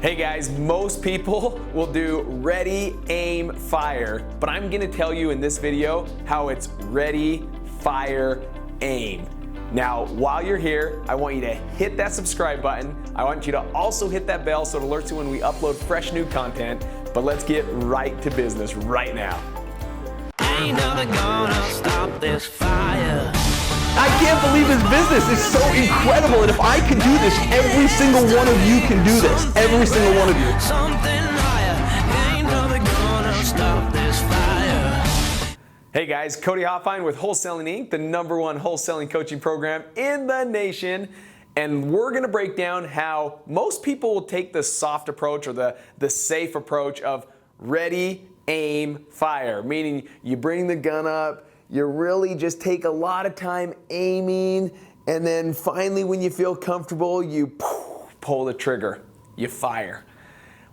Hey guys, most people will do ready, aim, fire, but I'm gonna tell you in this video how it's ready, fire, aim. Now, while you're here, I want you to hit that subscribe button. I want you to also hit that bell so it alerts you when we upload fresh new content, but let's get right to business right now. Ain't never gonna stop this fire. I can't believe his business is so incredible, and if I can do this, every single one of you can do this. Every single one of you. Something higher. Ain't never gonna stop this fire. Hey guys, Cody Hofhine with Wholesaling Inc., the #1 wholesaling coaching program in the nation. And we're gonna break down how most people will take the soft approach or the safe approach of ready, aim, fire. Meaning you bring the gun up, you really just take a lot of time aiming, and then finally when you feel comfortable, you pull the trigger, you fire.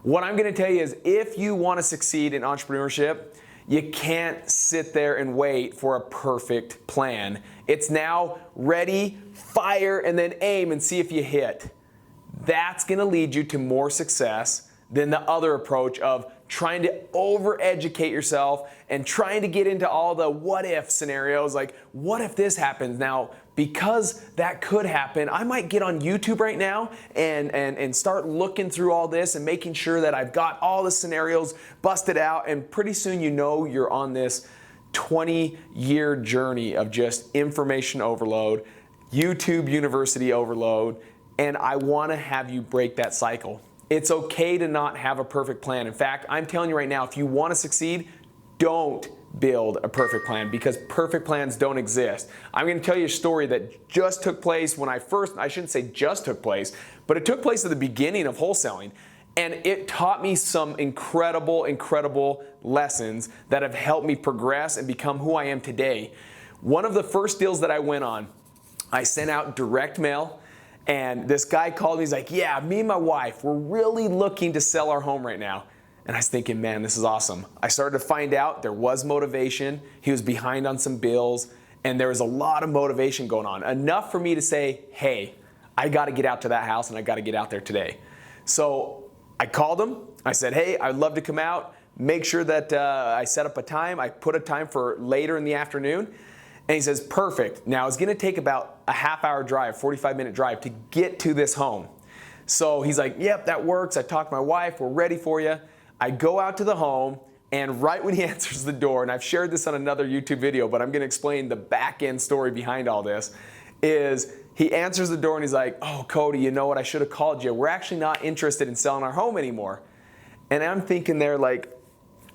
What I'm gonna tell you is if you wanna succeed in entrepreneurship, you can't sit there and wait for a perfect plan. It's now ready, fire, and then aim and see if you hit. That's gonna lead you to more success than the other approach of trying to over-educate yourself and trying to get into all the what-if scenarios, like what if this happens? Now, because that could happen, I might get on YouTube right now and start looking through all this and making sure that I've got all the scenarios busted out, and pretty soon you know you're on this 20-year journey of just information overload, YouTube University overload, and I wanna have you break that cycle. It's okay to not have a perfect plan. In fact, I'm telling you right now, if you want to succeed, don't build a perfect plan, because perfect plans don't exist. I'm going to tell you a story that just took place when I shouldn't say just took place, but it took place at the beginning of wholesaling. And it taught me some incredible, incredible lessons that have helped me progress and become who I am today. One of the first deals that I went on, I sent out direct mail. And this guy called me, he's like, yeah, me and my wife, we're really looking to sell our home right now. And I was thinking, man, this is awesome. I started to find out there was motivation. He was behind on some bills, and there was a lot of motivation going on. Enough for me to say, hey, I gotta get out to that house and I gotta get out there today. So I called him, I said, hey, I'd love to come out, make sure that I set up a time. I put a time for later in the afternoon. And he says, perfect. Now it's gonna take about a half-hour drive, 45-minute drive to get to this home. So he's like, yep, that works. I talked to my wife, we're ready for you. I go out to the home, and right when he answers the door, and I've shared this on another YouTube video, but I'm gonna explain the back end story behind all this, is he answers the door and he's like, oh, Cody, you know what, I should have called you. We're actually not interested in selling our home anymore. And I'm thinking there like,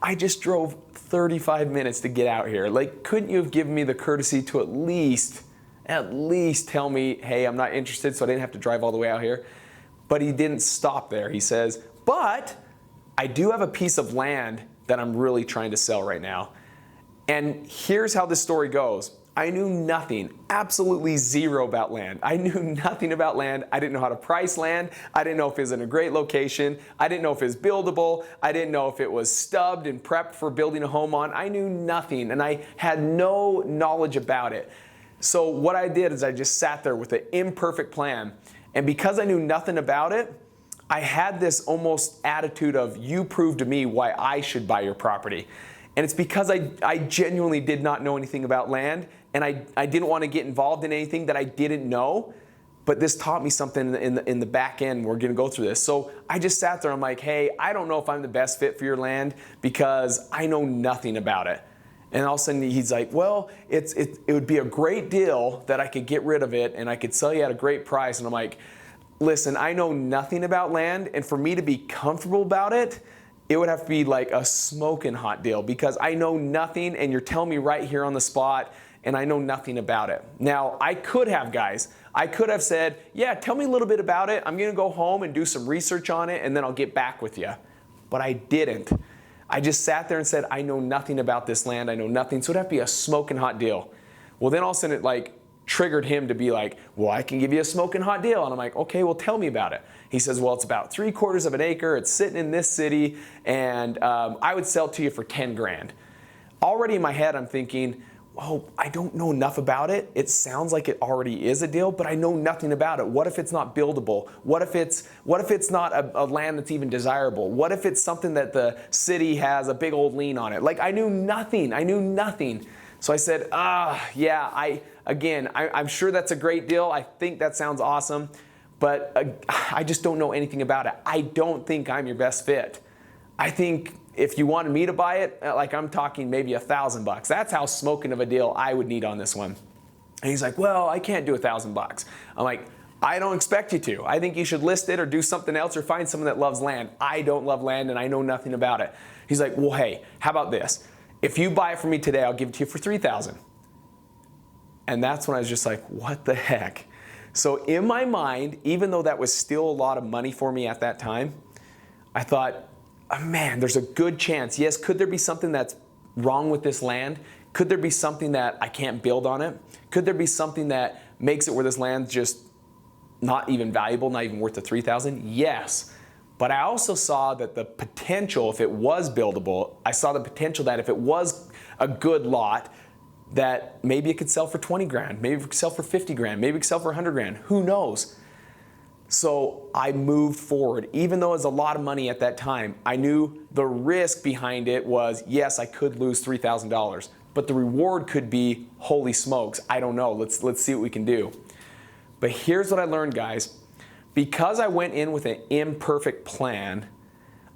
I just drove 35 minutes to get out here. Like, couldn't you have given me the courtesy to at least tell me, hey, I'm not interested, so I didn't have to drive all the way out here? But he didn't stop there. He says, but I do have a piece of land that I'm really trying to sell right now. And here's how this story goes. I knew nothing, absolutely zero about land. I knew nothing about land. I didn't know how to price land. I didn't know if it was in a great location. I didn't know if it was buildable. I didn't know if it was stubbed and prepped for building a home on. I knew nothing, and I had no knowledge about it. So what I did is I just sat there with an imperfect plan. And because I knew nothing about it, I had this almost attitude of, you prove to me why I should buy your property. And it's because I genuinely did not know anything about land, and I didn't want to get involved in anything that I didn't know, but this taught me something in the back end. We're going to go through this. So I just sat there, I'm like, hey, I don't know if I'm the best fit for your land because I know nothing about it. And all of a sudden he's like, well, it would be a great deal that I could get rid of it and I could sell you at a great price. And I'm like, listen, I know nothing about land, and for me to be comfortable about it, it would have to be like a smoking hot deal, because I know nothing and you're telling me right here on the spot and I know nothing about it. Now, I could have said, yeah, tell me a little bit about it. I'm gonna go home and do some research on it and then I'll get back with you. But I didn't. I just sat there and said, I know nothing about this land. I know nothing. So it'd have to be a smoking hot deal. Well, then all of a sudden it like triggered him to be like, well, I can give you a smoking hot deal. And I'm like, okay, well, tell me about it. He says, well, it's about 3/4 of an acre. It's sitting in this city, and I would sell it to you for 10 grand. Already in my head, I'm thinking, oh, I don't know enough about it. It sounds like it already is a deal, but I know nothing about it. What if it's not buildable? What if it's not a land that's even desirable? What if it's something that the city has a big old lien on it? Like, I knew nothing. So I said, yeah, I'm sure that's a great deal. I think that sounds awesome, but I just don't know anything about it. I don't think I'm your best fit. I think if you wanted me to buy it, like, I'm talking maybe $1,000. That's how smoking of a deal I would need on this one. And he's like, well, I can't do $1,000. I'm like, I don't expect you to. I think you should list it or do something else or find someone that loves land. I don't love land and I know nothing about it. He's like, well, hey, how about this? If you buy it from me today, I'll give it to you for $3,000. And that's when I was just like, what the heck? So in my mind, even though that was still a lot of money for me at that time, I thought, oh, man, there's a good chance. Yes, could there be something that's wrong with this land? Could there be something that I can't build on it? Could there be something that makes it where this land's just not even valuable, not even worth the $3,000? Yes. But I also saw that the potential, if it was buildable, I saw the potential that if it was a good lot, that maybe it could sell for 20 grand, maybe it could sell for 50 grand, maybe it could sell for 100 grand, who knows? So I moved forward. Even though it was a lot of money at that time, I knew the risk behind it was, yes, I could lose $3,000, but the reward could be, holy smokes, I don't know, let's see what we can do. But here's what I learned, guys. Because I went in with an imperfect plan,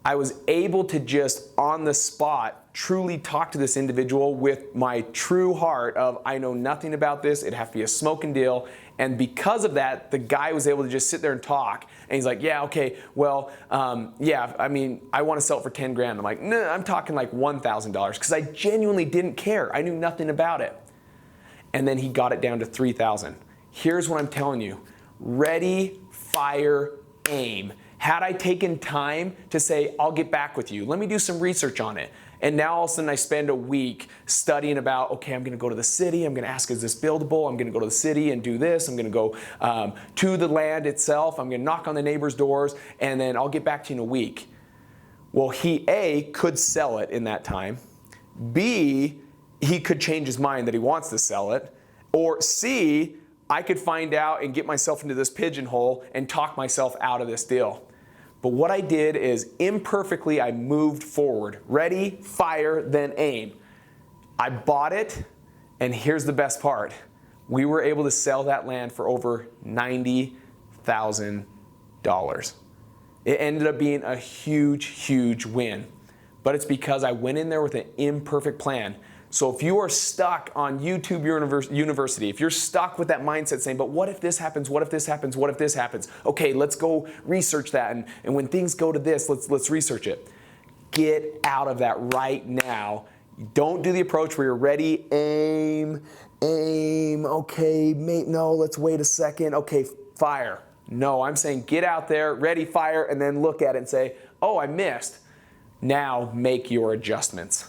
I was able to just on the spot truly talk to this individual with my true heart of, I know nothing about this, it'd have to be a smoking deal. And because of that, the guy was able to just sit there and talk. And he's like, yeah, okay, well, yeah, I mean, I want to sell it for 10 grand. I'm like, no, I'm talking like $1,000 because I genuinely didn't care. I knew nothing about it. And then he got it down to 3,000. Here's what I'm telling you. Ready, fire, aim. Had I taken time to say, I'll get back with you, let me do some research on it. And now all of a sudden I spend a week studying about, okay, I'm gonna go to the city, I'm gonna ask, is this buildable? I'm gonna go to the city and do this, I'm gonna go to the land itself, I'm gonna knock on the neighbors' doors, and then I'll get back to you in a week. Well, he, A, could sell it in that time. B, he could change his mind that he wants to sell it. Or C, I could find out and get myself into this pigeonhole and talk myself out of this deal. But what I did is imperfectly, I moved forward. Ready, fire, then aim. I bought it, and here's the best part. We were able to sell that land for over $90,000. It ended up being a huge, huge win. But it's because I went in there with an imperfect plan. So if you are stuck on YouTube University, if you're stuck with that mindset saying, but what if this happens, what if this happens, what if this happens? Okay, let's go research that. And when things go to this, let's research it. Get out of that right now. Don't do the approach where you're ready, aim, okay, no, let's wait a second, okay, fire. No, I'm saying get out there, ready, fire, and then look at it and say, oh, I missed. Now make your adjustments.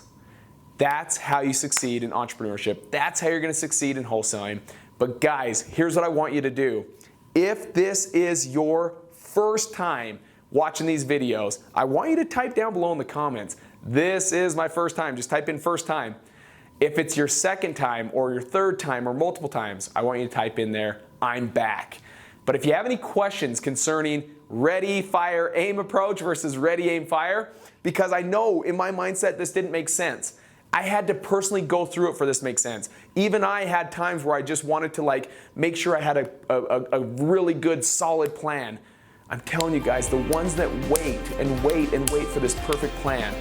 That's how you succeed in entrepreneurship. That's how you're gonna succeed in wholesaling. But guys, here's what I want you to do. If this is your first time watching these videos, I want you to type down below in the comments, this is my first time. Just type in first time. If it's your second time or your third time or multiple times, I want you to type in there, I'm back. But if you have any questions concerning ready, fire, aim approach versus ready, aim, fire, because I know in my mindset this didn't make sense. I had to personally go through it for this to make sense. Even I had times where I just wanted to make sure I had a really good solid plan. I'm telling you guys, the ones that wait and wait and wait for this perfect plan,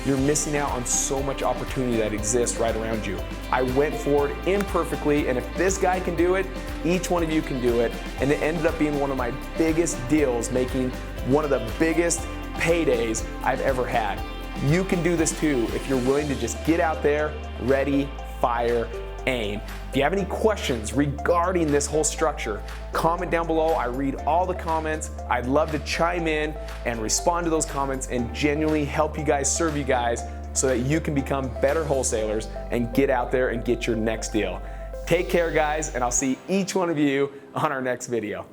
you're missing out on so much opportunity that exists right around you. I went forward imperfectly, and if this guy can do it, each one of you can do it. And it ended up being one of my biggest deals, making one of the biggest paydays I've ever had. You can do this too if you're willing to just get out there, ready, fire, aim. If you have any questions regarding this whole structure, comment down below. I read all the comments. I'd love to chime in and respond to those comments and genuinely help you guys, serve you guys so that you can become better wholesalers and get out there and get your next deal. Take care, guys, and I'll see each one of you on our next video.